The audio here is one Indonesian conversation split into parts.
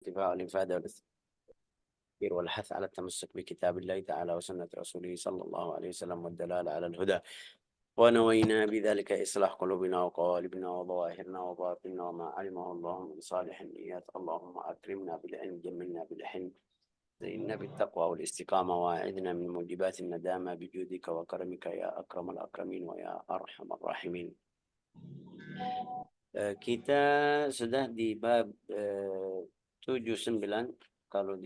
اتباع الإفادة والتذكير والحث على التمسك بكتاب الله تعالى وسنة رسوله صلى الله عليه وسلم والدلالة على الهدى. ونوينا بذلك إصلاح قلوبنا وقوالبنا وظواهرنا وباطننا وما علمه الله من صالح النيات. اللهم أكرمنا بالعلم، جملنا بالحلم، زينا بالتقوى والاستقامة، وأعذنا من موجبات الندامة بجودك وكرمك يا أكرم الأكرمين ويا أرحم الراحمين. Kita sudah di bab 79. Kalau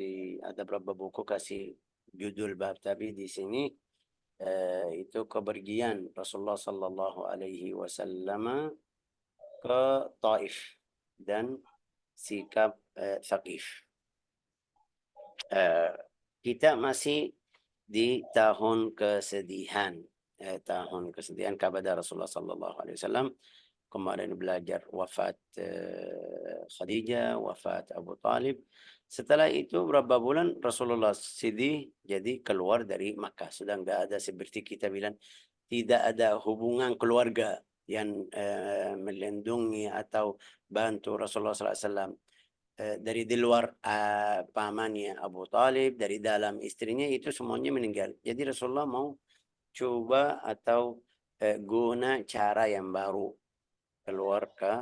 ada berapa buku kasih judul bab, tapi di sini itu kepergian Rasulullah Sallallahu Alaihi Wasallam ke Taif dan sikap Thaqif. Kita masih di tahun kesedihan, kepada Rasulullah Sallallahu Alaihi Wasallam. Kemarin belajar wafat Khadijah, wafat Abu Talib. Setelah itu berapa bulan Rasulullah sedih, jadi keluar dari Makkah. Sudah nggak ada seperti kita bilang, tidak ada hubungan keluarga yang melindungi atau bantu Rasulullah SAW. Dari di luar pamannya Abu Talib, dari dalam istrinya, itu semuanya meninggal. Jadi Rasulullah mau coba atau guna cara yang baru, keluar ke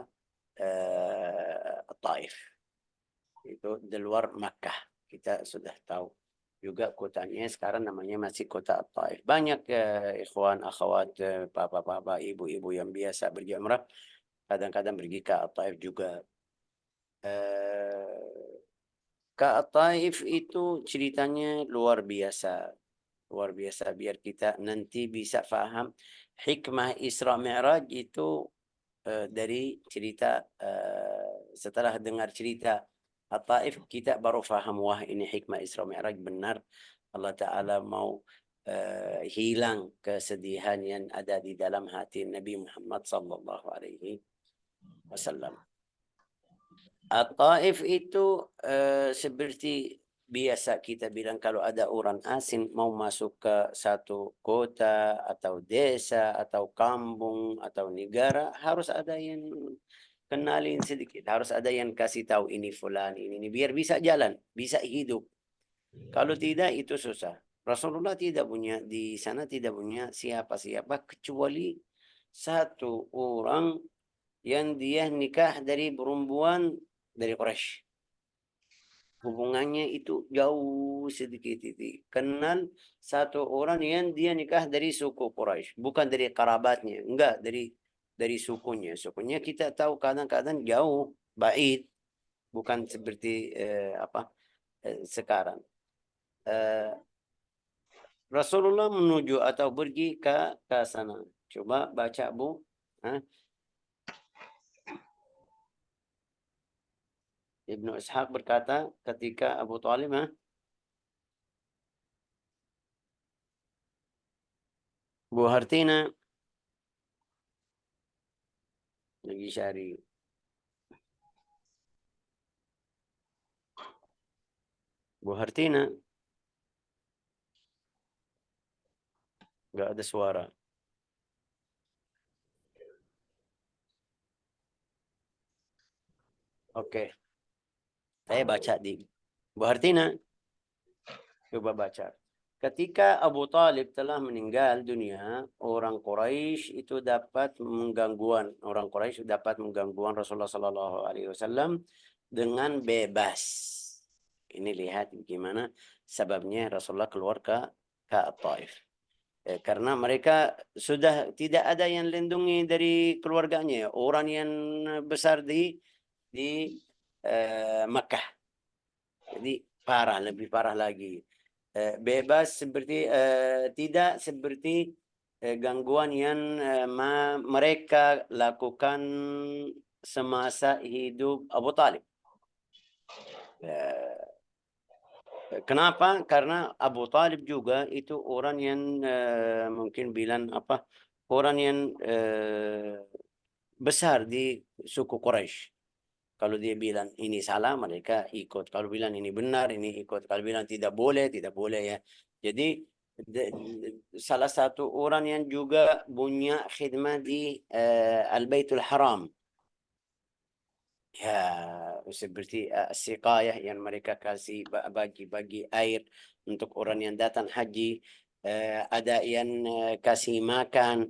Taif. Itu di luar Makkah. Kita sudah tahu juga kotanya sekarang namanya masih kota Taif. Banyak ikhwan, akhwat, papa-papa, ibu-ibu yang biasa pergi umrah kadang-kadang pergi ke Taif juga. Ke Taif itu ceritanya luar biasa. Luar biasa, biar kita nanti bisa faham hikmah Isra Mi'raj itu. Dari cerita, setelah dengar cerita At-Taif, kita baru faham, wah ini hikmah Isra Mi'raj benar. Allah Ta'ala mau hilang kesedihan yang ada di dalam hati Nabi Muhammad Sallallahu Alaihi Wasallam. At-Taif itu seperti biasa kita bilang, kalau ada orang asing mau masuk ke satu kota atau desa atau kampung atau negara, harus ada yang kenalin sedikit, harus ada yang kasih tahu ini fulan, ini biar bisa jalan, bisa hidup. Kalau tidak itu susah. Rasulullah tidak punya di sana, tidak punya siapa-siapa kecuali satu orang yang dia nikah dari perempuan dari Quraisy. Hubungannya itu jauh sedikit itu. Kenal satu orang yang dia nikah dari suku Quraisy, bukan dari kerabatnya, enggak, dari sukunya. Sukunya kita tahu kadang-kadang jauh, baik, bukan seperti sekarang. Rasulullah menuju atau pergi ke sana. Coba baca, Bu. Ibnu Ishaq berkata ketika Abu Talib Bu Hartina lagi cari. Bu Hartina nggak ada suara. Oke. Saya baca di Bu Hartina. Coba baca. Ketika Abu Talib telah meninggal dunia, orang Quraisy itu dapat menggangguan. Orang Quraisy dapat menggangguan Rasulullah Sallallahu Alaihi Wasallam dengan bebas. Ini lihat bagaimana sebabnya Rasulullah keluar ke Taif. Karena mereka sudah tidak ada yang lindungi dari keluarganya, orang yang besar di Makkah. Jadi parah, lebih parah lagi. Bebas seperti tidak seperti gangguan yang mereka lakukan semasa hidup Abu Talib. Kenapa? Karena Abu Talib juga itu orang yang mungkin bilang orang yang besar di suku Quraisy. Kalau dia bilang ini salah, mereka ikut. Kalau bilang ini benar, ini ikut. Kalau bilang tidak boleh ya. Jadi salah satu orang yang juga punya khidmat di Al-Baitul Haram. Ya, seperti siqayah yang mereka kasih bagi-bagi air untuk orang yang datang haji. Ada yang kasih makan.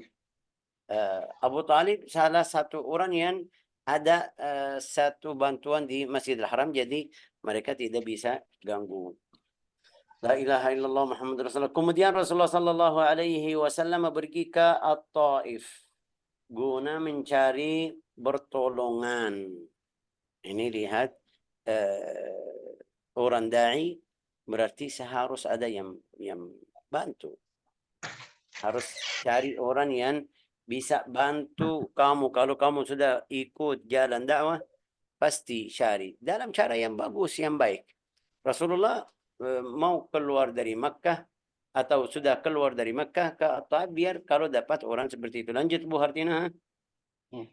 Abu Talib salah satu orang yang ada satu bantuan di Masjidil Haram, jadi mereka tidak bisa ganggu. La ilaha illallah Muhammad Rasulullah. Kemudian Rasulullah sallallahu alaihi wasallam pergi ke At-Taif guna mencari pertolongan. Ini lihat orang dai berarti seharus ada yang bantu. Harus cari orang yang bisa bantu kamu. Kalau kamu sudah ikut jalan dakwah, pasti cari dalam cara yang bagus, yang baik. Rasulullah mau keluar dari Makkah atau sudah keluar dari Makkah ke Taif biar kalau dapat orang seperti itu. Lanjut Bu Hartina. Ya.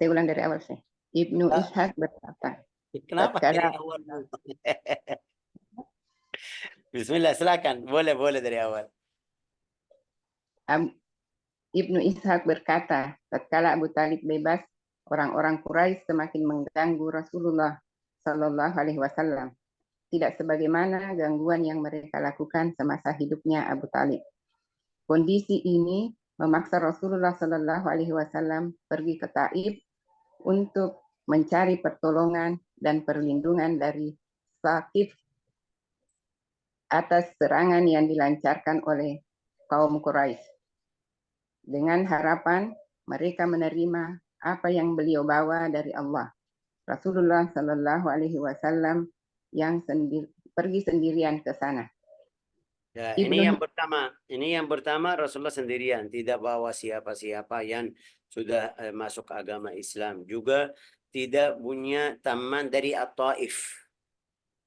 Saya ulang dari awal sih. Ibnu Ishaq berkata, Kenapa dari awal? Bismillah, silakan. Boleh dari awal. Ibnu Ishaq berkata, tatkala Abu Talib bebas, orang-orang Quraisy semakin mengganggu Rasulullah Shallallahu Alaihi Wasallam. Tidak sebagaimana gangguan yang mereka lakukan semasa hidupnya Abu Talib. Kondisi ini memaksa Rasulullah Shallallahu Alaihi Wasallam pergi ke Taif untuk mencari pertolongan dan perlindungan dari Saqif atas serangan yang dilancarkan oleh kaum Quraisy. Dengan harapan mereka menerima apa yang beliau bawa dari Allah. Rasulullah Shallallahu Alaihi Wasallam yang pergi sendirian ke sana. Ya, ini yang pertama Rasulullah sendirian, tidak bawa siapa-siapa yang sudah masuk agama Islam. Juga tidak punya teman dari At-Taif.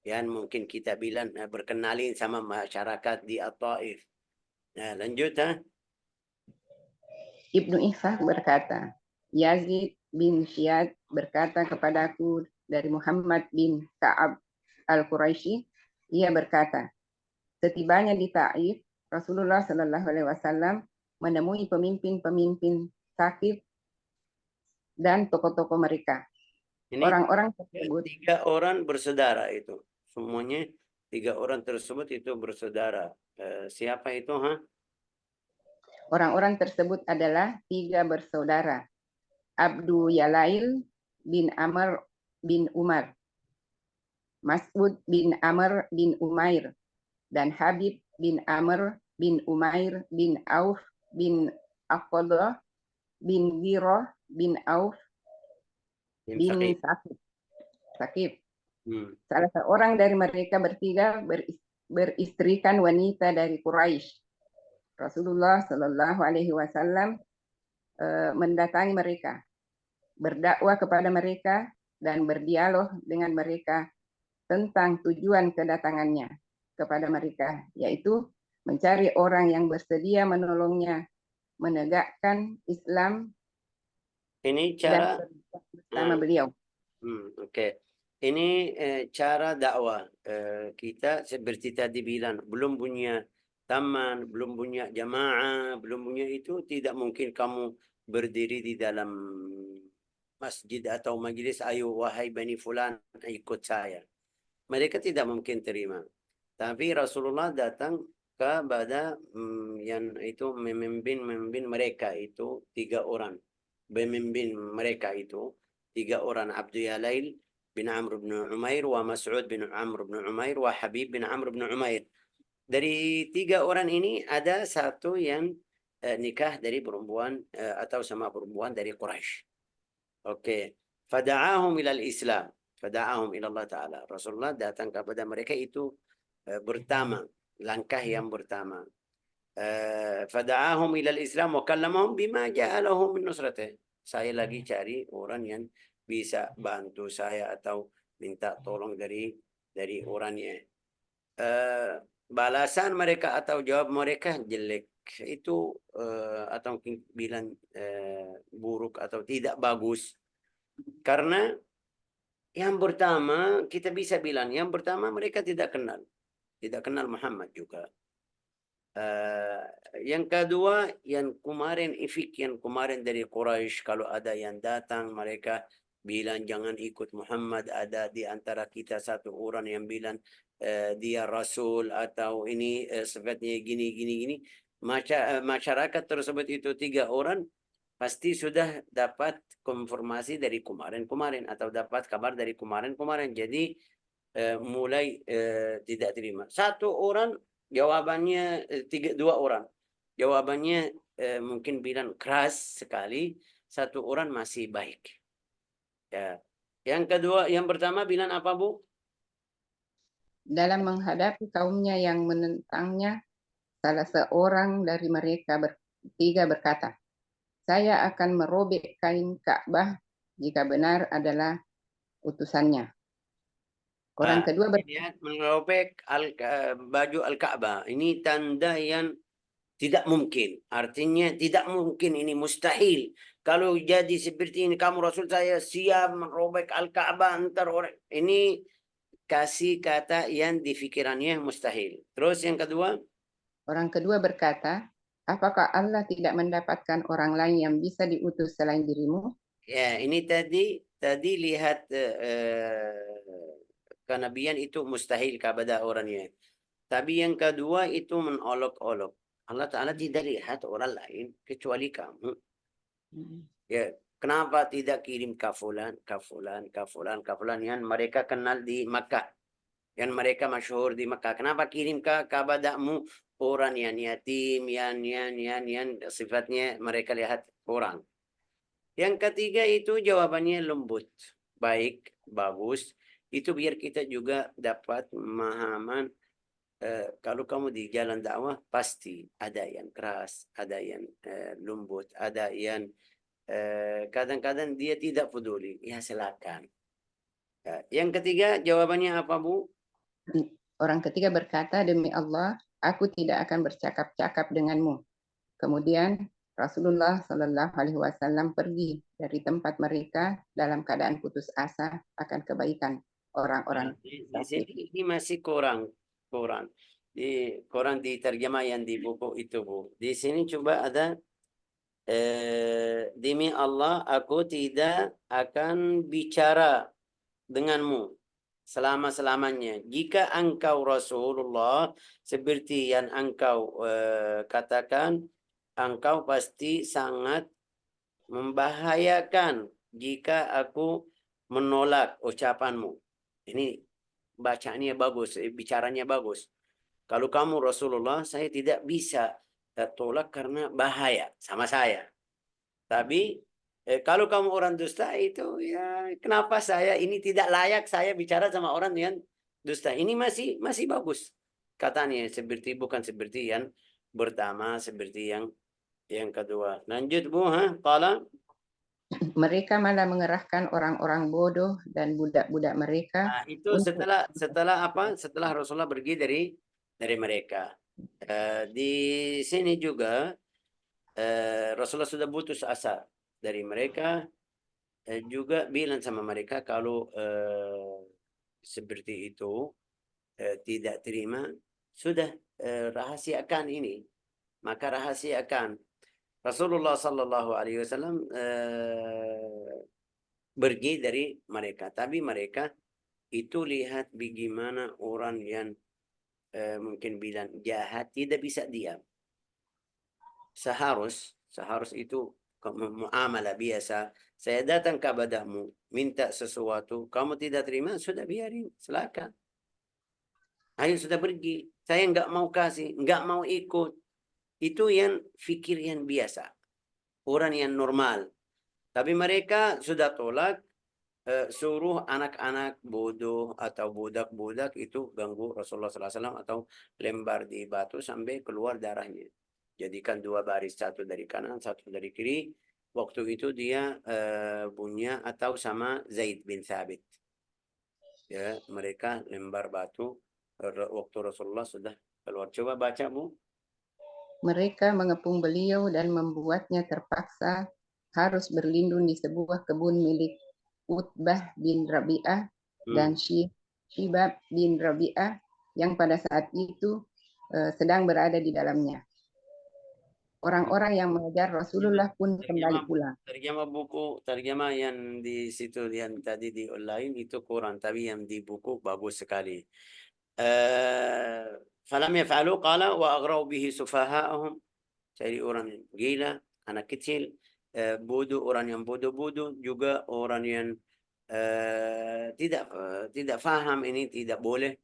Yang mungkin kita bilang berkenalin sama masyarakat di At-Taif. Nah, lanjut Ibnu Ishaq berkata, Yazid bin Syad berkata kepadaku dari Muhammad bin Ka'ab al-Quraisy, ia berkata, setibanya di Taif, Rasulullah Shallallahu Alaihi Wasallam menemui pemimpin-pemimpin Saqif dan tokoh-tokoh mereka. Orang-orang tersebut 3 orang bersaudara itu. Semuanya 3 orang tersebut itu bersaudara. Siapa itu? Orang-orang tersebut adalah 3 bersaudara. Abdu Yalail bin Amr bin Umar, Mas'ud bin Amr bin Umair, dan Habib bin Amr bin Umair bin Auf bin Aqadah bin Giroh bin Auf bin Saqif. Salah seorang dari mereka bertiga beristrikan wanita dari Quraisy. Rasulullah Shallallahu Alaihi Wasallam mendatangi mereka, berdakwah kepada mereka dan berdialog dengan mereka tentang tujuan kedatangannya kepada mereka, yaitu mencari orang yang bersedia menolongnya menegakkan Islam. Ini cara bersama beliau. Oke. Ini cara dakwah. Kita seperti tadi bilang, belum punya taman, belum punya jamaah, belum punya itu, tidak mungkin kamu berdiri di dalam masjid atau majlis, ayo wahai Bani Fulan, ikut saya. Mereka tidak mungkin terima. Tapi Rasulullah datang kepada yang itu memimpin mereka itu 3 orang. Pemimpin mereka itu 3 orang, Abdu Yalail bin Amr bin Umair, wa Mas'ud bin Amr bin Umair, wa Habib bin Amr bin Umair. Dari 3 orang ini ada satu yang nikah dari perempuan atau sama perempuan dari Quraisy. Oke. Fada'ahum ilal Islam. Fada'ahum ila Allah Ta'ala. Rasulullah datang kepada mereka itu pertama, langkah yang pertama. Fada'ahum ilal Islam wa kallamahum bima ja'alahum min nusratih. Saya lagi cari orang yang bisa bantu saya atau minta tolong dari orangnya. Balasan mereka atau jawab mereka jelek. Itu atau mungkin bilang buruk atau tidak bagus. Karena yang pertama kita bisa bilang, yang pertama mereka tidak kenal Muhammad juga. Yang kedua, yang kemarin dari Quraisy, kalau ada yang datang mereka bilang jangan ikut Muhammad, ada di antara kita satu orang yang bilang dia Rasul atau ini sifatnya gini. Masyarakat tersebut itu 3 orang pasti sudah dapat konfirmasi dari kemarin atau dapat kabar dari kemarin. Jadi mulai tidak terima. Satu orang jawabannya 2 orang. Jawabannya mungkin bilang keras sekali, satu orang masih baik. Ya. Yang pertama bilang apa, Bu? Dalam menghadapi kaumnya yang menentangnya, salah seorang dari mereka bertiga berkata, saya akan merobek kain Ka'bah jika benar adalah utusannya. Orang kedua Lihat merobek baju Al-Ka'bah. Ini tanda yang tidak mungkin. Artinya tidak mungkin, ini mustahil. Kalau jadi seperti ini, kamu Rasul, saya siap merobek Al-Ka'bah antar orang. Ini kasih kata yang di pikirannya mustahil. Terus yang kedua? Orang kedua berkata, apakah Allah tidak mendapatkan orang lain yang bisa diutus selain dirimu? Ya, ini tadi lihat kenabian itu mustahil kepada orangnya. Tapi yang kedua itu menolok-olok. Allah Ta'ala tidak lihat orang lain kecuali kamu. Ya, kenapa tidak kirim kafulan yang mereka kenal di Makkah, yang mereka masyhur di Makkah? Kenapa kirim kepadamu orang yang yatim, yang sifatnya mereka lihat orang? Yang ketiga itu jawabannya lembut, baik, bagus. Itu biar kita juga dapat pemahaman. Kalau kamu di jalan dakwah pasti ada yang keras, ada yang lembut, ada yang kadang-kadang dia tidak peduli. Ya silakan. Yang ketiga jawabannya apa, Bu? Orang ketiga berkata, demi Allah, aku tidak akan bercakap-cakap denganmu. Kemudian Rasulullah Shallallahu Alaihi Wasallam pergi dari tempat mereka dalam keadaan putus asa akan kebaikan orang-orang Di kafir. sini ini masih kurang. Kurang di terjemah yang di buku itu, Bu. Di sini coba ada demi Allah aku tidak akan bicara denganmu selama-lamanya. Jika engkau Rasulullah seperti yang engkau katakan, engkau pasti sangat membahayakan jika aku menolak ucapanmu. Ini bacaannya bagus, bicaranya bagus. Kalau kamu Rasulullah, saya tidak bisa tolak karena bahaya sama saya. Tapi kalau kamu orang dusta itu ya kenapa saya ini tidak layak saya bicara sama orang yang dusta. Ini masih bagus katanya, bukan seperti yang pertama, seperti yang kedua. Lanjut, Bu, Qala. Mereka malah mengerahkan orang-orang bodoh dan budak-budak mereka Nah, itu untuk setelah apa? Setelah Rasulullah pergi dari mereka. Di sini juga Rasulullah sudah putus asa dari mereka, juga bilang sama mereka kalau seperti itu tidak terima, sudah rahasiakan ini. Maka rahasiakan. Rasulullah Sallallahu Alaihi Wasallam pergi dari mereka. Tapi mereka itu lihat bagaimana orang yang mungkin bilang jahat tidak bisa diam. Seharus itu muamalah biasa. Saya datang kepadamu, minta sesuatu, kamu tidak terima, sudah biarin, silakan. Ayo sudah pergi. Saya nggak mau kasih, nggak mau ikut. Itu yang fikir yang biasa. Orang yang normal. Tapi mereka sudah tolak, suruh anak-anak bodoh atau budak-budak itu ganggu Rasulullah SAW atau lembar di batu sampai keluar darahnya. Jadikan 2 baris, satu dari kanan, satu dari kiri. Waktu itu dia punya atau sama Zaid bin Thabit. Ya, mereka lembar batu waktu Rasulullah sudah keluar. Coba baca, Bu. mereka mengepung beliau dan membuatnya terpaksa harus berlindung di sebuah kebun milik Utbah bin Rabi'ah dan Shibab bin Rabi'ah yang pada saat itu sedang berada di dalamnya. Orang-orang yang mengejar Rasulullah pun kembali pulang. terjemah yang di situ yang tadi di online itu kurang, tapi yang di buku bagus sekali. Falam yaf'alu qala wa aghrau bihi sufaha'ahum. Jadi orang gila, anak kecil, bodoh, orang yang bodoh-bodoh, juga orang yang tidak faham ini tidak boleh.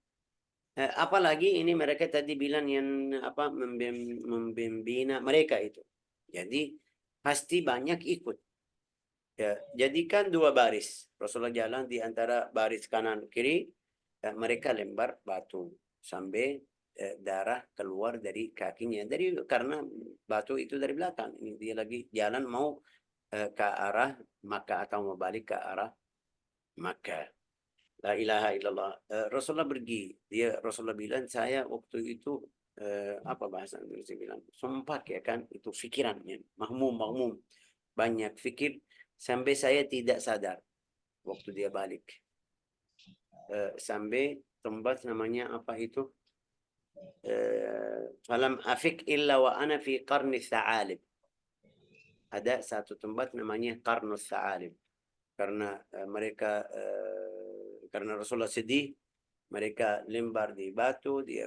Apalagi ini mereka tadi bilang yang apa membina mereka itu. Jadi pasti banyak ikut. Ya, jadikan dua baris. Rasulullah jalan di antara baris kanan kiri, mereka lempar batu sampai darah keluar dari kakinya. Karena batu itu dari belakang. Ini dia lagi jalan mau ke arah Makkah atau mau balik ke arah Makkah. La ilaha illallah. Rasulullah pergi. Rasulullah bilang, saya waktu itu apa bahasa Indonesia bilang? Sempat ya kan, itu fikirannya. Mahmum. Banyak fikir sampai saya tidak sadar waktu dia balik. Sampai tempat namanya apa itu? Falam afik illa wa ana fi qarni tha'alib. Ada satu tempat namanya Qarnus Tha'alib. Karena mereka karena Rasulullah sedih, mereka lempar di batu, dia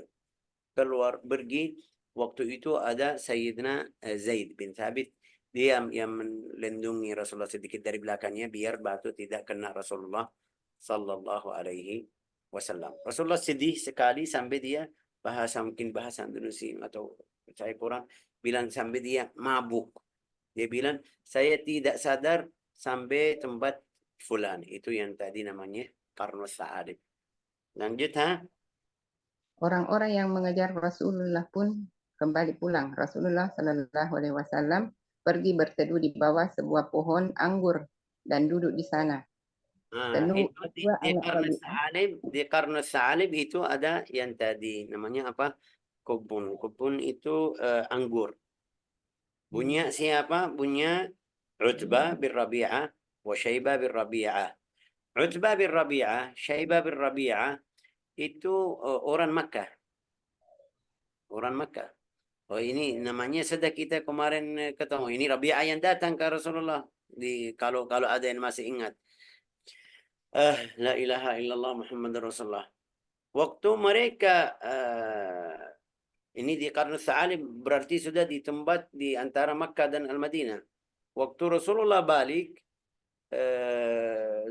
keluar pergi. Waktu itu ada Sayyidina Zaid bin Thabit, dia yang melindungi Rasulullah sedikit dari belakangnya biar batu tidak kena Rasulullah sallallahu alaihi wasallam. Rasulullah sedih sekali sampai dia mungkin bahasa Indonesia atau saya kurang bilang sampai dia mabuk. Dia bilang, saya tidak sadar sampai tempat fulan. Itu yang tadi namanya Qarnus Sa'adib. Lanjut, ha? Orang-orang yang mengejar Rasulullah pun kembali pulang. Rasulullah Shallallahu Alaihi Wasallam pergi berteduh di bawah sebuah pohon anggur dan duduk di sana. Itu di Qarnus Sa'alib itu ada yang tadi namanya apa? Kebun. Kebun itu anggur. Punya siapa? Punya Utbah bin Rabi'ah wa Syaibah bin Rabi'ah. Utbah bin Rabi'ah, Syaibah bin Rabi'ah itu orang Makkah. Orang Makkah. Oh, ini namanya sudah kita kemarin ketemu. Ini Rabi'ah yang datang ke Rasulullah. Kalau ada yang masih ingat. La ilaha illallah Muhammad Rasulullah. Waktu mereka ini di Qarnus Sa'alib berarti sudah di tempat di antara Makkah dan Al-Madinah. Waktu Rasulullah balik,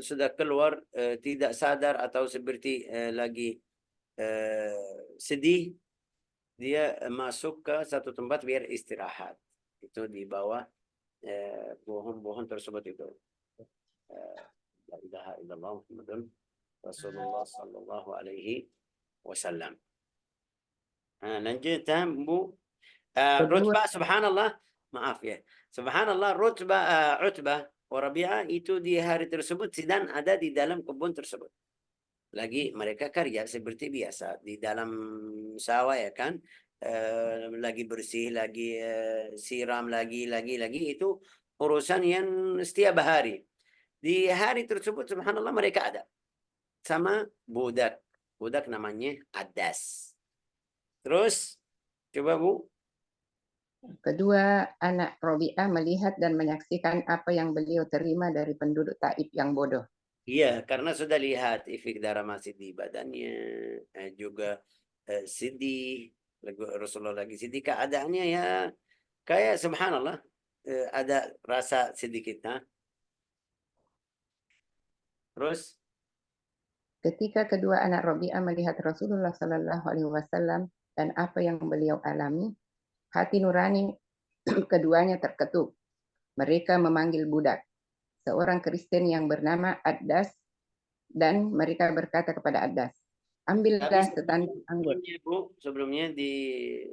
sudah keluar, tidak sadar atau seperti lagi sedih, dia masuk ke satu tempat biar istirahat. Itu di bawah pohon-pohon tersebut itu. La ilaha illallah Muhammadun Rasulullah sallallahu alaihi wasallam. Lanjut, Bu. Rutbah, subhanallah, maaf ya. Subhanallah, Utbah wa Rabi'ah itu di hari tersebut sedang ada di dalam kebun tersebut. Lagi mereka kerja seperti biasa di dalam sawah ya kan. Lagi bersih, lagi siram, lagi itu urusan yang setiap hari. Di hari tersebut subhanallah mereka ada sama budak namanya Adas. Terus coba Bu. Kedua anak Robi'ah melihat dan menyaksikan apa yang beliau terima dari penduduk Taif yang bodoh. Iya, karena sudah lihat efek darah masih di badannya, juga sedih, Rasulullah lagi sedih, keadaannya ya kayak subhanallah, ada rasa sedikit. Terus? Ketika kedua anak Robi'ah melihat Rasulullah Shallallahu Alaihi Wasallam dan apa yang beliau alami, hati nurani keduanya terketuk. Mereka memanggil budak, seorang Kristen yang bernama Adas, dan mereka berkata kepada Adas, ambillah setanduk anggur. Sebelumnya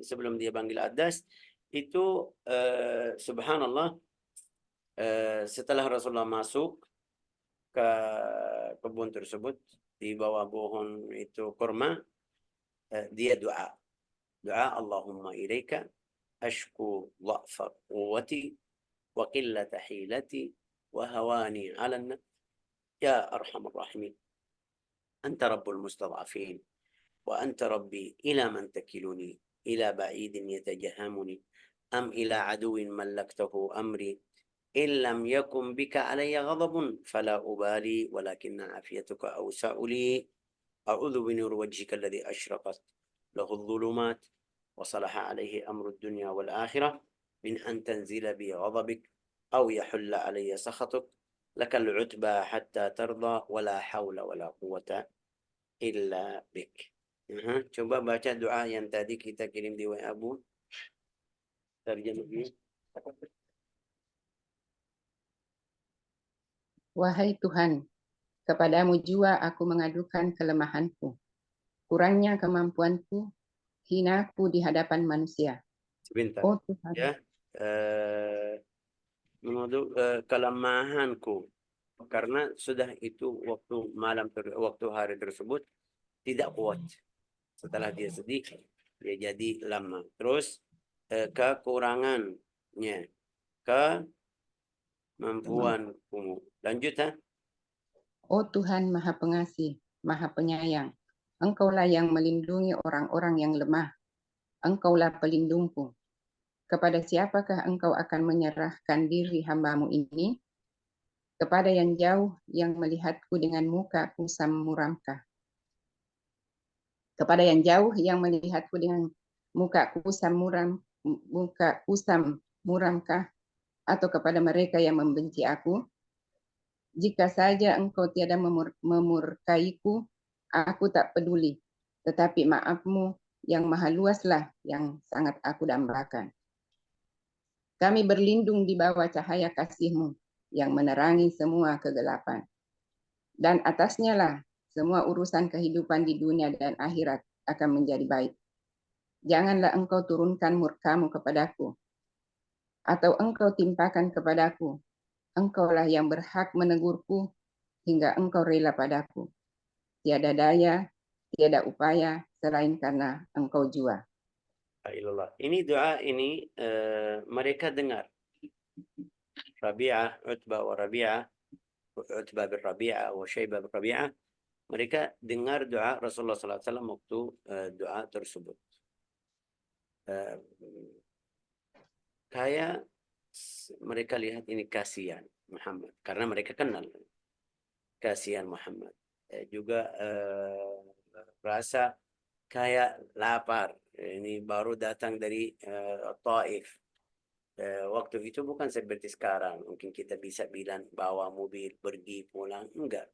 sebelum dia panggil Adas, itu subhanallah, setelah Rasulullah masuk ke kebun tersebut di bawah pohon itu kurma, dia doa Allahumma ilaika ashku dha'fa quwwati wa qillata hilati wa hawani 'ala ya arhamar rahimin anta rabbul mustad'afin wa anta rabbi ila man takiluni ila ba'idin yatajahamuni am ila aduwin mallaktahu amri in lam yakun bika alayya ghadabun fala ubali walakinna afiyatuka awsa'u li a'udzu binur wajhika alladhi ashraqat lahu adh-dhulumat wa salaha alayhi amru ad-dunya wal akhirah min an tanzila bi ghadabik aw yahulla alayya sakhatuk lakal utba hatta tarda wala hawla wala quwwata illa bik. Coba baca doa yang tadi kita kirim di WA, Bu. Terjemahnya. Wahai Tuhan, kepadamu jua aku mengadukan kelemahanku, kurangnya kemampuanku, hinaku di hadapan manusia. Sebentar. Oh Tuhan, Ya. Kelemahanku. Karena sudah itu waktu hari tersebut tidak kuat. Setelah dia sedih, dia jadi lama. Terus kekurangannya, kemampuanku. Lanjut, ha? oh Tuhan Maha Pengasih, Maha Penyayang, Engkaulah yang melindungi orang-orang yang lemah, Engkaulah pelindungku. Kepada siapakah Engkau akan menyerahkan diri hamba-Mu ini? Kepada yang jauh yang melihatku dengan muka kusam muramkah. Kepada yang jauh yang melihatku dengan muka kusam muramkah, atau kepada mereka yang membenci aku? Jika saja Engkau tiada memurkaiku, aku tak peduli. Tetapi maaf-Mu yang maha luaslah yang sangat aku dambakan. Kami berlindung di bawah cahaya kasih-Mu yang menerangi semua kegelapan. Dan atasnya lah semua urusan kehidupan di dunia dan akhirat akan menjadi baik. Janganlah Engkau turunkan murka-Mu kepadaku, atau Engkau timpakan kepadaku. Engkaulah yang berhak menegurku hingga Engkau rela padaku. Tiada daya, tiada upaya selain karena Engkau jua. Ini doa ini mereka dengar. Rabi'ah, Utbah wa Rabi'ah, Utbah bin Rabi'ah wa Syaibah bin Rabi'ah, mereka dengar doa Rasulullah SAW waktu doa tersebut. Kayak mereka lihat ini kasihan Muhammad, karena mereka kenal kasihan Muhammad. Juga rasa kayak lapar. Ini baru datang dari Taif. Waktu itu bukan seperti sekarang. Mungkin kita bisa bilang bawa mobil pergi pulang. Enggak.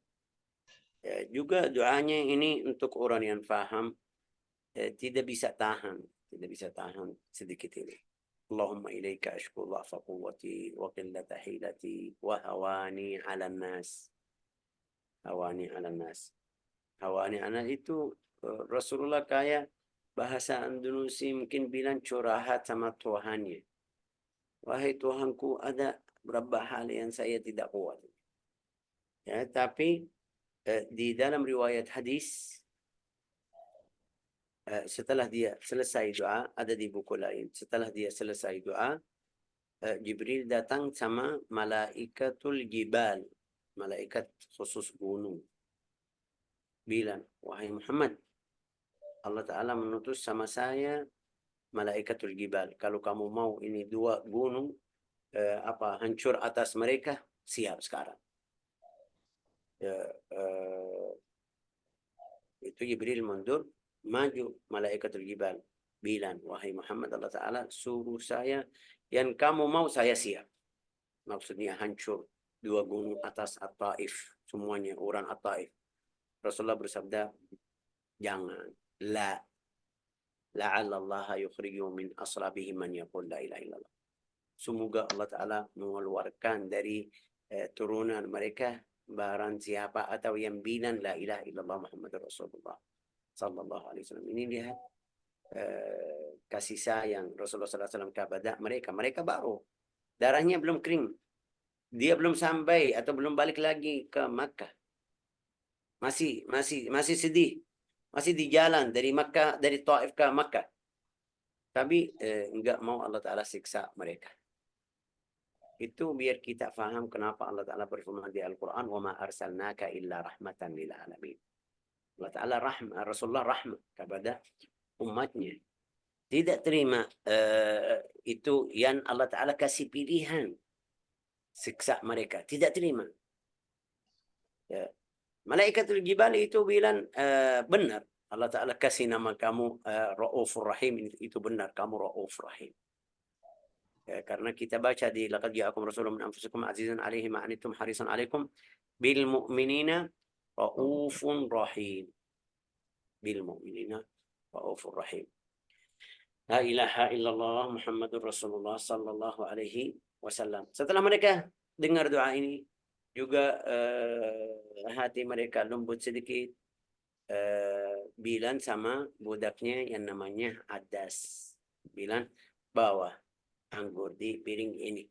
Juga doanya ini untuk orang yang paham, tidak bisa tahan. Tidak bisa tahan sedikit ini. Allahumma ilaika ashku dha'fa quwwati wa qillata hilati wa hawani 'alan nas. Hawani 'alan nas. Hawani 'alan itu Rasulullah kayak bahasa Indonesia mungkin bilang curhat sama Tuhannya. Wahai Tuhanku, ada beberapa hal yang saya tidak kuat. Ya, tapi di dalam riwayat hadis, setelah dia selesai doa, ada di buku lain. Setelah dia selesai doa, Jibril datang sama malaikatul jibal, malaikat khusus gunung. Bilang, wahai Muhammad, Allah Ta'ala menutus sama saya malaikatul jibal. Kalau kamu mau ini dua gunung hancur atas mereka, siap sekarang. Itu Jibril mundur, maju malaikatul jibal. Bilang, wahai Muhammad, Allah Ta'ala suruh saya, yang kamu mau saya siap. Maksudnya hancur dua gunung atas At-Taif, semuanya orang At-Taif. Rasulullah bersabda, jangan, la. La'allallaha yukhriju min aslabihim man yaqul la ilaha illallah. Semoga Allah Ta'ala mengeluarkan dari turunan mereka barang siapa atau yang bilang la ilaha illallah Muhammad Rasulullah sallallahu alaihi wasallam. Ini lihat kasih sayang Rasulullah sallallahu alaihi wasallam kepada mereka. Mereka baru darahnya belum kering. Dia belum sampai atau belum balik lagi ke Makkah. Masih sedih. Masih di jalan dari Makkah, dari Taif ke Makkah. Tapi enggak mau Allah Ta'ala siksa mereka. Itu biar kita faham kenapa Allah Ta'ala berfirman di Al-Quran, وَمَا أَرْسَلْنَاكَ إِلَّا رَحْمَةً لِلْعَالَمِينَ. Allah Ta'ala Rasulullah rahmat kepada umatnya. Tidak terima itu yang Allah Ta'ala kasih pilihan. Siksa mereka. Tidak terima. Ya. Malaikatul Jibal itu bilang benar. Allah Ta'ala kasih nama kamu Ra'ufur Rahim. Itu benar. Kamu Ra'ufur Rahim. Ya, karena kita baca di laqad ja'akum rasulun min anfusikum azizun 'alaihi ma anittum harisun 'alaikum bil mu'minina Ra'ufun Rahim. Bil mu'minina Ra'ufur Rahim. La ilaha illallah Muhammadur Rasulullah sallallahu alaihi wasallam. Setelah mereka dengar doa ini, juga hati mereka lembut sedikit, bilang sama budaknya yang namanya Adas. Bilang, bawa anggur di piring ini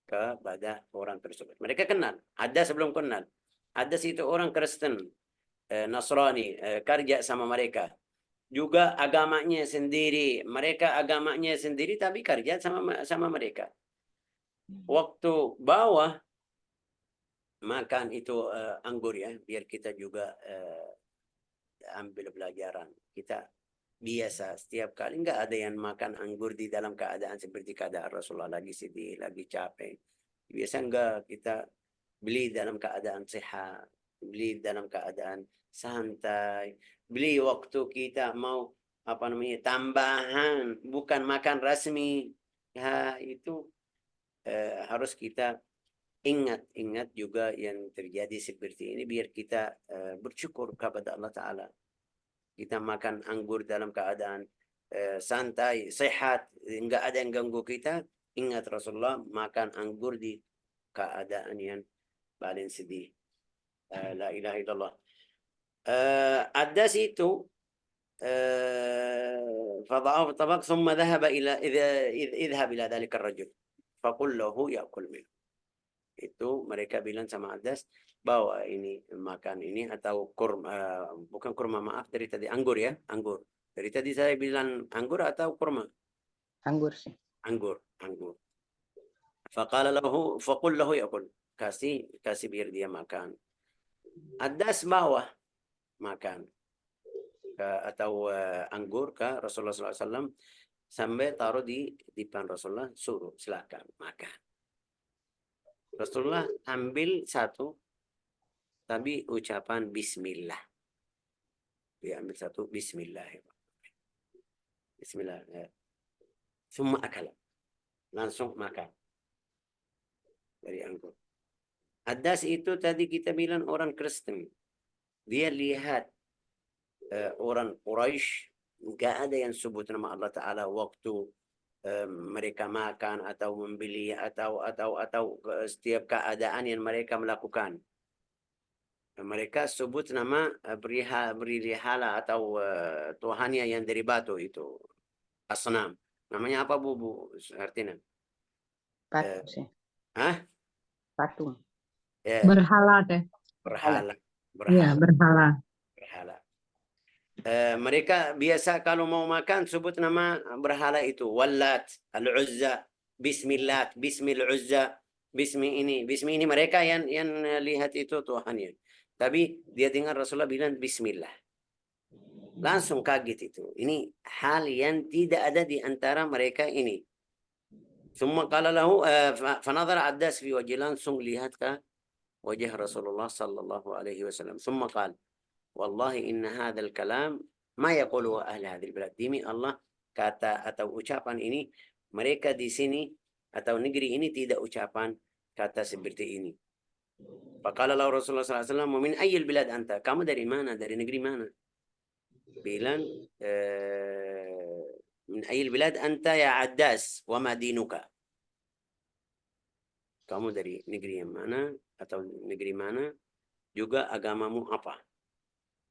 kepada orang tersebut. Mereka kenal. Adas belum kenal. Adas itu orang Kristen, Nasrani, kerja sama mereka. Juga agamanya sendiri, mereka agamanya sendiri tapi kerja sama mereka. Waktu bawah makan itu anggur ya, biar kita juga ambil pelajaran. Kita biasa setiap kali nggak ada yang makan anggur di dalam keadaan seperti keadaan Rasulullah lagi sedih, lagi capek. Biasa enggak, kita beli dalam keadaan sehat, beli dalam keadaan santai, beli waktu kita mau tambahan, bukan makan rasmi. Ya itu harus kita ingat juga yang terjadi seperti ini biar kita bersyukur kepada Allah Ta'ala. Kita makan anggur dalam keadaan santai, sehat, enggak ada yang ganggu kita. Ingat Rasulullah makan anggur di keadaan yang paling sedih. La ilaha illallah. Adas itu فضعه في الطبق ثم ذهب اذهب إلى ذلك الرجل فقل له يأكل منه. Itu mereka bilang sama Adas, bawa ini makan ini atau kurma, bukan kurma, maaf, dari tadi anggur ya, anggur. Dari tadi saya bilang anggur atau kurma? Anggur sih. Anggur. Faqala lahu faqul lahu ya'kul. Kasih biar dia makan. Adas bawa makan atau anggur ke Rasulullah SAW sampai taruh di depan Rasulullah, suruh silakan makan. Rasulullah ambil satu tapi ucapan Bismillah. Dia ambil satu Bismillah. Bismillah. Semua akal. Langsung makan dari anggur. Adas itu tadi kita bilang orang Kristen. Dia lihat orang Quraisy nggak ada yang sebut nama Allah Ta'ala waktu mereka makan atau membeli atau setiap keadaan yang mereka melakukan. Mereka sebut nama berihala atau tuhannya yang dari batu itu, asnam. Namanya apa Bu artinya? Patung sih. Patung. Berhala teh. Berhala. Iya, berhala. Mereka biasa kalau mau makan sebut nama berhala itu. Wallat, Al-Uzza, Bismillah, Bismil Uzza, Bismi ini mereka yang lihat itu Tuhannya. Tapi dia dengar Rasulullah bilang Bismillah. Langsung kaget itu. Ini hal yang tidak ada di antara mereka ini. Semua qala lahu fanadhara Adas fi wajhi, langsung lihat ke wajah Rasulullah sallallahu alaihi wasallam. Semua qala wallahi inna hadzal kalam ma yaqulu ahli hadzal balad. Demi Allah, kata atau ucapan ini mereka di sini atau negeri ini tidak ucapan kata seperti ini. Faqala lahu Rasulullah sallallahu alaihi wasallam, "Min ayyil bilad anta?" Kamu dari mana? Dari negeri mana? Bilang min ayyil bilad anta ya Addas wa ma dinuka. Kamu dari negeri yang mana atau negeri mana? Juga agamamu apa?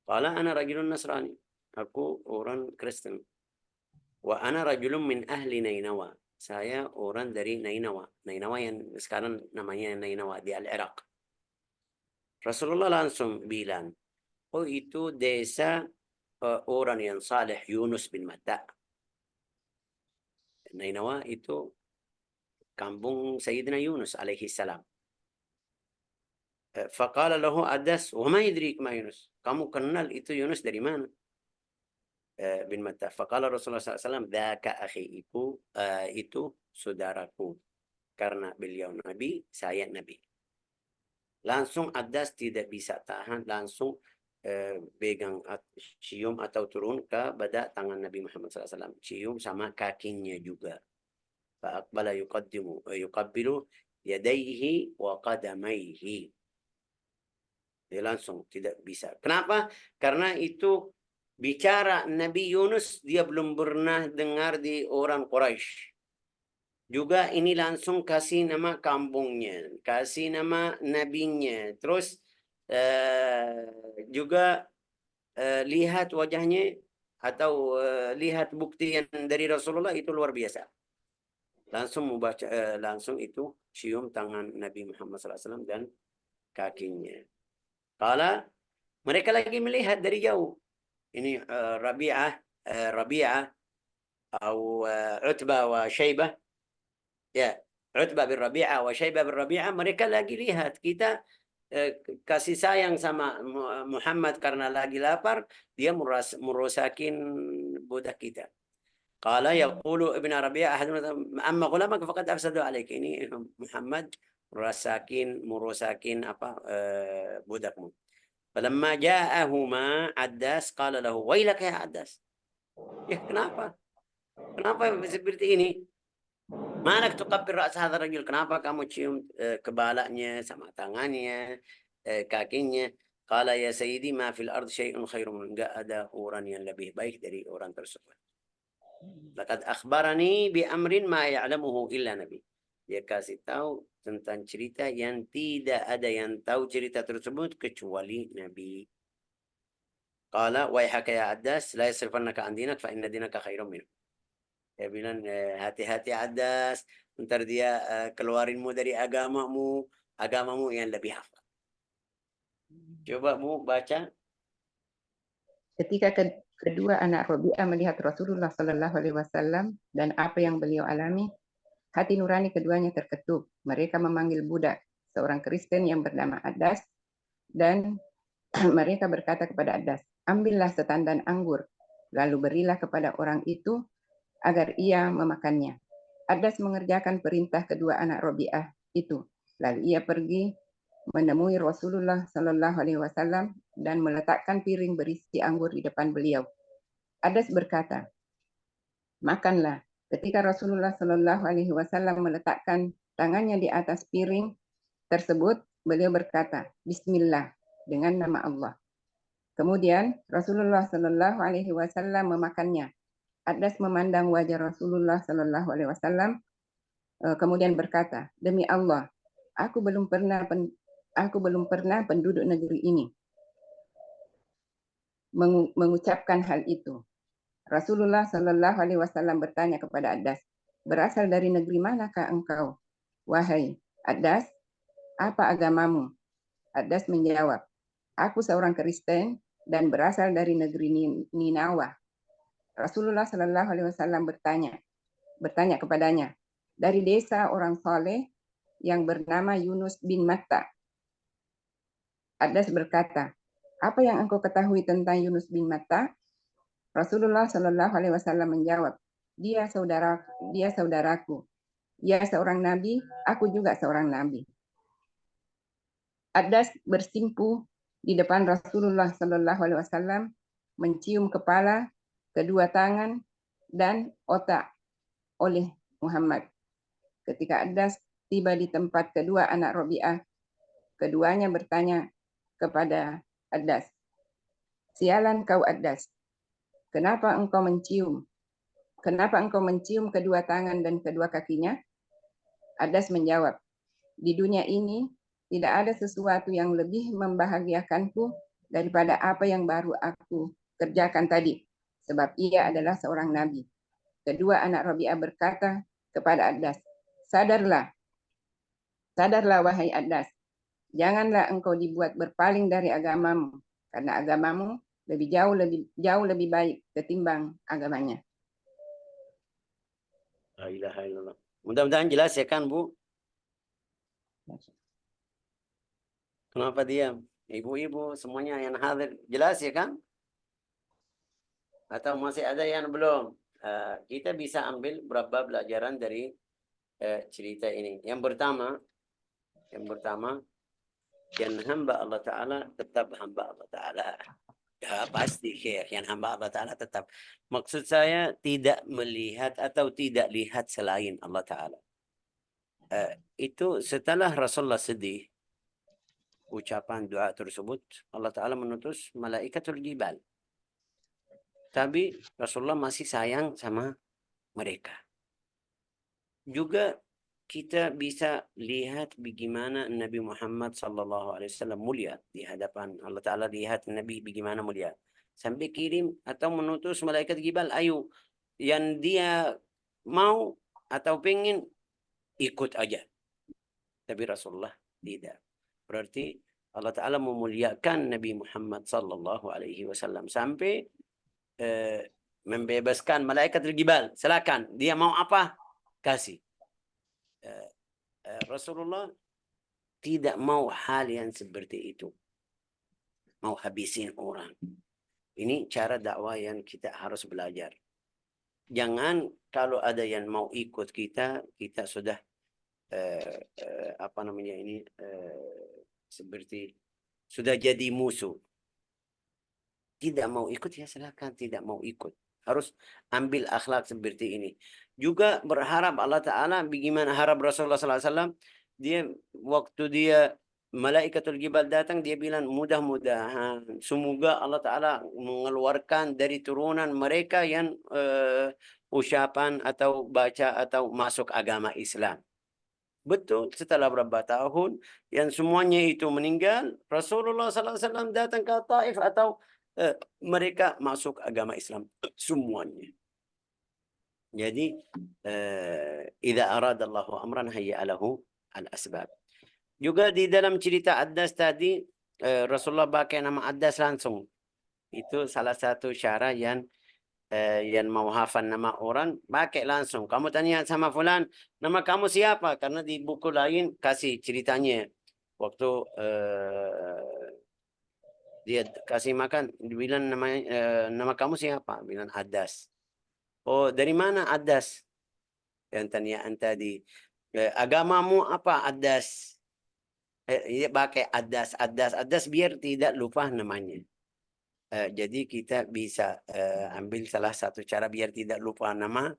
Qala ana rajulun Nasrani. Aku orang Kristen. Wa ana rajulun min ahli Nainawa. Saya orang dari Nainawa. Nainawa yang sekarang namanya Nainawa di Al-Iraq. Rasulullah langsung bilang, oh itu desa orang yang saleh, Yunus bin Matta. Nainawa itu kampung Sayyidina Yunus alaihi salam. Faqala lahu Adas, wa ma yadrik ma Yunus. Kamu kenal itu Yunus dari mana? bin Mattah. Faqala Rasulullah SAW, "Dzaka akhi, itu saudaraku." Karena beliau Nabi, saya Nabi. Langsung Adas tidak bisa tahan, langsung pegang cium atau turun ke pada tangan Nabi Muhammad SAW. Cium sama kakinya juga. Fa'aqbala yuqabbilu yadayhi wa qadamaihi. Dia langsung tidak bisa. Kenapa? Karena itu bicara Nabi Yunus, dia belum pernah dengar di orang Quraisy. Juga ini langsung kasih nama kampungnya, kasih nama nabinya. Terus juga lihat wajahnya atau lihat bukti yang dari Rasulullah itu luar biasa. Langsung membaca, langsung itu cium tangan Nabi Muhammad SAW dan kakinya. Kala mereka lagi melihat dari jauh. Ini Rabi'ah atau Utbah wa Syaibah. Ya, Utbah bin Rabi'ah wa Syaibah bin Rabi'ah, mereka lagi lihat kita kasih sayang sama Muhammad karena lagi lapar, dia merusakin budak kita. Qala yaqulu Ibn Rabi'ah amma ghulamak faqad afsadu alaik. Ini Muhammad merusakin apa budakmu. Falamma ja'ahuma Addas qala lahu wailaka ya Addas. Ya, kenapa? Kenapa seperti ini? Manak tuqabbir ra's hadzal rajul. Kenapa kamu cium kepalanya sama tangannya, kakinya? Qala ya sayyidi ma fil ard syai'un khairun. Enggak ada orang yang lebih baik dari orang tersebut. Laqad akhbarani bi amrin ma ya'lamuhu illa nabi. Dia kasih tahu tentang cerita yang tidak ada yang tahu cerita tersebut kecuali Nabi. Qala waihaka ya Addas la yasrifannaka an dinak fa inna dinaka khairun minhu. Dia bilang hati-hati Addas, ntar dia keluarinmu dari agamamu yang lebih hafal. Coba mu baca. Ketika kedua anak Robi'ah melihat Rasulullah Shallallahu Alaihi Wasallam dan apa yang beliau alami, hati nurani keduanya terketuk. Mereka memanggil budak, seorang Kristen yang bernama Adas, dan mereka berkata kepada Adas, ambillah setandan anggur, lalu berilah kepada orang itu agar ia memakannya. Adas mengerjakan perintah kedua anak Robi'ah itu. Lalu ia pergi menemui Rasulullah Shallallahu Alaihi Wasallam dan meletakkan piring berisi anggur di depan beliau. Adas berkata, makanlah. Ketika Rasulullah Shallallahu Alaihi Wasallam meletakkan tangannya di atas piring tersebut, beliau berkata, Bismillah, dengan nama Allah. Kemudian Rasulullah Shallallahu Alaihi Wasallam memakannya. Adas memandang wajah Rasulullah Shallallahu Alaihi Wasallam, kemudian berkata, demi Allah, aku belum pernah penduduk negeri ini mengucapkan hal itu. Rasulullah Shallallahu Alaihi Wasallam bertanya kepada Adas, berasal dari negeri manakah engkau? Wahai Adas, apa agamamu? Adas menjawab, aku seorang Kristen dan berasal dari negeri Ninawa. Rasulullah Shallallahu Alaihi Wasallam bertanya kepadanya, dari desa orang soleh yang bernama Yunus bin Matta. Adas berkata, apa yang engkau ketahui tentang Yunus bin Matta? Rasulullah Shallallahu Alaihi Wasallam menjawab, dia saudaraku, dia seorang nabi, aku juga seorang nabi. Adas bersimpuh di depan Rasulullah Shallallahu Alaihi Wasallam, mencium kepala, kedua tangan, dan otak oleh Muhammad. Ketika Adas tiba di tempat kedua anak Robi'ah, keduanya bertanya kepada Adas, sialan kau Adas, kenapa engkau mencium kedua tangan dan kedua kakinya? Adas menjawab, di dunia ini tidak ada sesuatu yang lebih membahagiakanku daripada apa yang baru aku kerjakan tadi, sebab ia adalah seorang nabi. Kedua anak Robi'ah berkata kepada Adas, sadarlah wahai Adas, janganlah engkau dibuat berpaling dari agamamu, karena agamamu jauh lebih baik ketimbang agamanya. La ilaha illallah. Mudah-mudahan jelas ya kan, Bu? Kenapa diam? Ibu-ibu semuanya yang hadir jelas ya kan? Atau masih ada yang belum? Kita bisa ambil beberapa pelajaran dari cerita ini. Yang pertama, yang hamba Allah Ta'ala tetap hamba Allah Ta'ala. Ya pasti Syekh, yang hamba Allah Ta'ala tetap. Maksud saya tidak melihat atau tidak lihat selain Allah Ta'ala. Itu setelah Rasulullah sedih, ucapan doa tersebut, Allah Ta'ala menutus malaikatul jibal. Tapi Rasulullah masih sayang sama mereka. Juga kita bisa lihat bagaimana Nabi Muhammad SAW mulia di hadapan Allah Ta'ala. Lihat Nabi bagaimana mulia. Sampai kirim atau menutus malaikat jibal, ayo yang dia mau atau pengen ikut aja. Tapi Rasulullah tidak. Berarti Allah Ta'ala memuliakan Nabi Muhammad SAW sampai membebaskan malaikat jibal. Silakan, dia mau apa? Kasih. Rasulullah tidak mau hal yang seperti itu. Mau habisin orang. Ini cara dakwah yang kita harus belajar. Jangan kalau ada yang mau ikut kita, kita sudah seperti sudah jadi musuh. Tidak mau ikut ya silakan, tidak mau ikut. Harus ambil akhlak seperti ini. Juga berharap Allah Ta'ala, bagaimana harap Rasulullah SAW, dia waktu dia malaikatul jibal datang, dia bilang mudah-mudahan semoga Allah Ta'ala mengeluarkan dari turunan mereka yang ucapan atau baca atau masuk agama Islam. Betul, setelah beberapa tahun yang semuanya itu meninggal, Rasulullah SAW datang ke Taif atau mereka masuk agama Islam semuanya. Jadi idza aradallahu amran hayya-lahu al-asbab. Juga di dalam cerita Addas tadi Rasulullah pakai nama Addas langsung. Itu salah satu cara yang mau hafal nama orang, pakai langsung. Kamu tanya sama fulan, nama kamu siapa? Karena di buku lain kasih ceritanya. Waktu dia kasih makan, dibilang nama kamu siapa? Bilang Addas. Oh, dari mana Addas? Yang tanyaan tadi. Agamamu apa Addas? Dia pakai Addas biar tidak lupa namanya. Jadi kita bisa ambil salah satu cara biar tidak lupa nama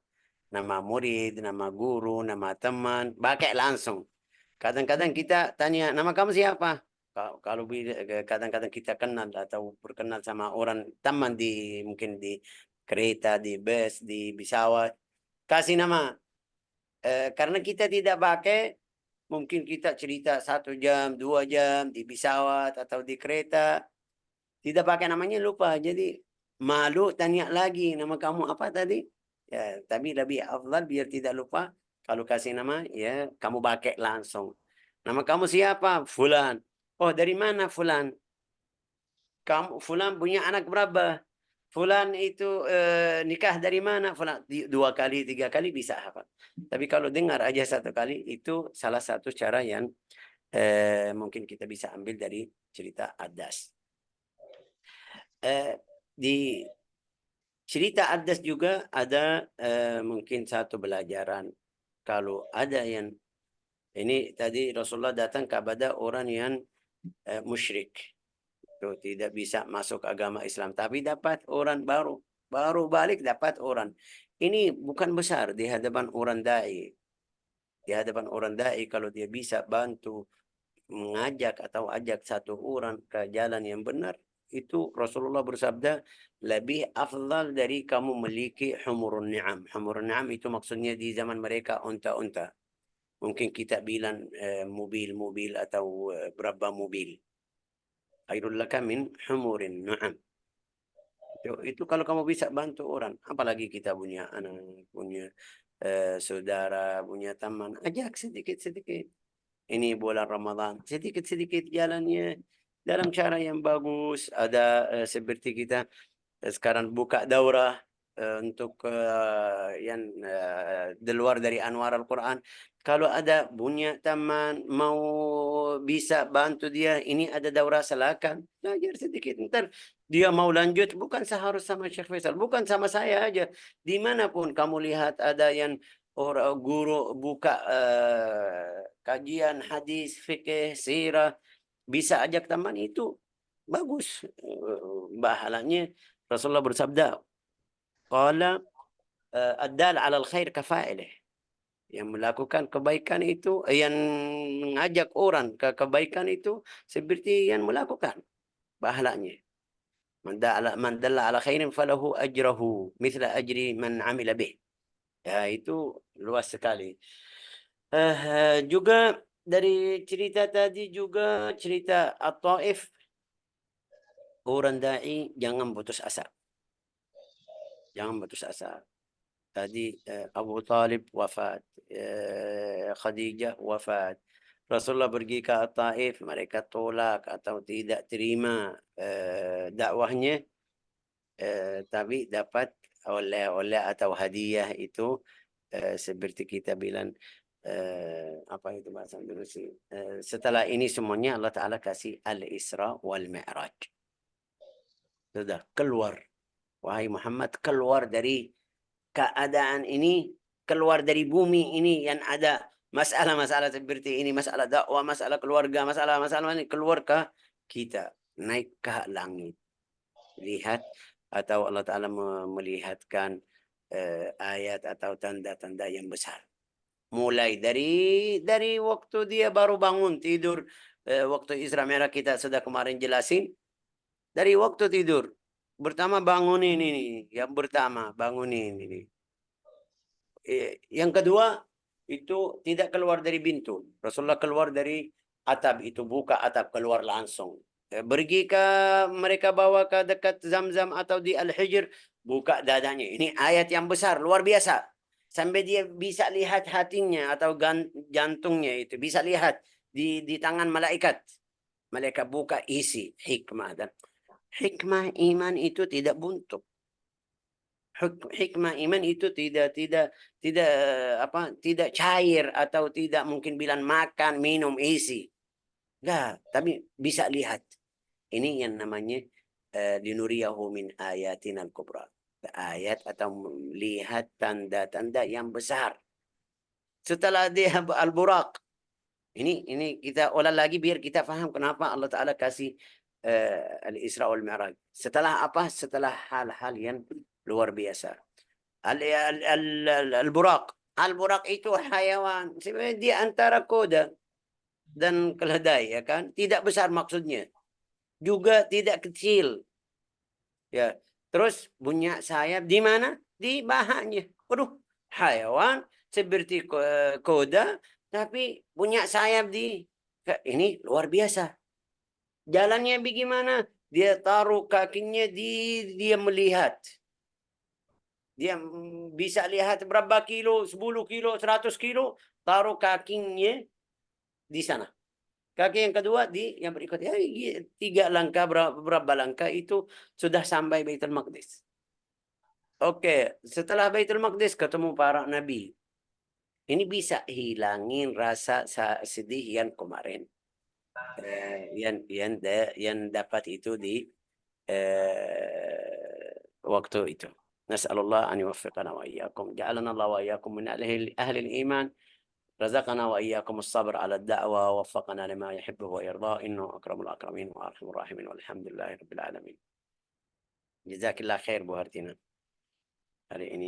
murid, nama guru, nama teman, pakai langsung. Kadang-kadang kita tanya, nama kamu siapa? Kalau kadang-kadang kita kenal atau berkenal sama orang teman mungkin di kereta, di bus, di pesawat, kasih nama. Karena kita tidak pakai, mungkin kita cerita 1 jam, 2 jam di pesawat atau di kereta, tidak pakai namanya lupa. Jadi malu tanya lagi, nama kamu apa tadi? Ya, tapi lebih afdal biar tidak lupa. Kalau kasih nama, ya kamu pakai langsung. Nama kamu siapa? Fulan. Oh, dari mana Fulan? Kamu Fulan punya anak berapa? Fulan itu nikah dari mana? Fulan 2 kali, 3 kali bisa hafal. Tapi kalau dengar aja 1 kali, itu salah satu cara yang mungkin kita bisa ambil dari cerita Addas. Di cerita Addas juga ada mungkin satu pelajaran. Kalau ada yang ini tadi Rasulullah datang kepada orang yang musyrik, itu tidak bisa masuk agama Islam, tapi dapat orang baru balik dapat orang. Ini bukan besar di hadapan orang dai. Di hadapan orang dai kalau dia bisa bantu mengajak atau ajak satu orang ke jalan yang benar, itu Rasulullah bersabda lebih afdal dari kamu memiliki humurun ni'am. Humurun ni'am itu maksudnya di zaman mereka unta-unta. Mungkin kita bilang mobil-mobil atau berapa mobil. Khairul laka min humurin ni'am. Itu kalau kamu bisa bantu orang, apalagi kita punya anak, punya saudara, punya teman, ajak sedikit-sedikit. Ini bulan Ramadan, sedikit-sedikit jalannya dalam cara yang bagus. Ada seperti kita sekarang buka daurah untuk yang di luar dari Anwar Al-Quran. kalau ada punya teman mau bisa bantu dia, ini ada daurah silakan belajar sedikit. Ntar dia mau lanjut, bukan seharus sama Syekh Faisal, bukan sama saya aja. Dimanapun kamu lihat ada yang orang guru buka kajian hadis, fikih, sirah, bisa ajak teman itu bagus. Bahalanya Rasulullah bersabda, qala ad-dal 'alal khair kafa'ilih. Yang melakukan kebaikan itu, yang mengajak orang ke kebaikan itu seperti yang melakukan pahalanya. Man dalla ala khairin falahu ajrahu mithla ajri man amila bih. Ya, itu luas sekali. Juga dari cerita tadi juga cerita At-Taif, orang dai jangan putus asa. Jangan putus asa. Tadi Abu Talib wafat, Khadijah wafat. Rasulullah pergi ke Taif, mereka tolak atau tidak terima dakwahnya, tapi dapat oleh atau hadiah itu seperti kita bilang apa itu bahasa Indonesia. Setelah ini semuanya Allah Ta'ala kasih Al-Isra wal Mi'raj. Sudah keluar. Wahai Muhammad, keluar dari keadaan ini, keluar dari bumi ini yang ada masalah-masalah seperti ini, masalah dakwah, masalah keluarga, masalah-masalah ini, keluar ke kita, naik ke langit. Lihat, atau Allah Ta'ala melihatkan ayat atau tanda-tanda yang besar. Mulai dari waktu dia baru bangun tidur, waktu Isra Mi'raj kita sudah kemarin jelasin, dari waktu tidur, pertama bangunin ini, yang pertama bangunin ini. Yang kedua, itu tidak keluar dari pintu. Rasulullah keluar dari atap, itu buka atap, keluar langsung. Pergi ke mereka bawa ke dekat Zamzam atau di Al-Hijr, buka dadanya. Ini ayat yang besar, luar biasa. Sampai dia bisa lihat hatinya atau jantungnya itu. Bisa lihat di tangan malaikat. Malaikat buka isi hikmah. Dan hikmah iman itu tidak buntu. Hikmah iman itu tidak cair atau tidak mungkin bilang makan, minum, isi. Enggak, tapi bisa lihat. Ini yang namanya linuriyahu min ayatinal kubra. Ayat atau melihat tanda-tanda yang besar. Setelah dia Al-Buraq. Ini kita ulang lagi biar kita faham kenapa Allah Ta'ala kasih Al-Isra wal Mi'raj. Setelah apa? Setelah hal-hal yang luar biasa. Al-Buraq. Al-Buraq itu hayawan. Sebenarnya dia antara kuda dan keledai, ya kan? Tidak besar maksudnya. Juga tidak kecil. Ya. Terus punya sayap di mana? Di bahannya. Waduh, hayawan seperti kuda tapi punya sayap di ini luar biasa. Jalannya bagaimana? Dia taruh kakinya dia melihat. Dia bisa lihat berapa kilo, 10 kilo, 100 kilo, taruh kakinya di sana. Kaki yang kedua yang berikutnya, 3 langkah, berapa langkah itu sudah sampai Baitul Maqdis. Oke, setelah Baitul Maqdis ketemu para nabi. Ini bisa hilangin rasa sedih yang kemarin. Yang dapat itu di waktu itu. Nas'alullah an yuwaffiqana wa iyyakum. Ja'alana Allah wa iyyakum min ahli al-iman. رزقنا وإياكم الصبر على الدعوة ووفقنا لما يحبه ويرضاه إنه أكرم الأكرمين وأرحم الراحمين والحمد لله رب العالمين. جزاك الله خير Bu Hartina hari ini.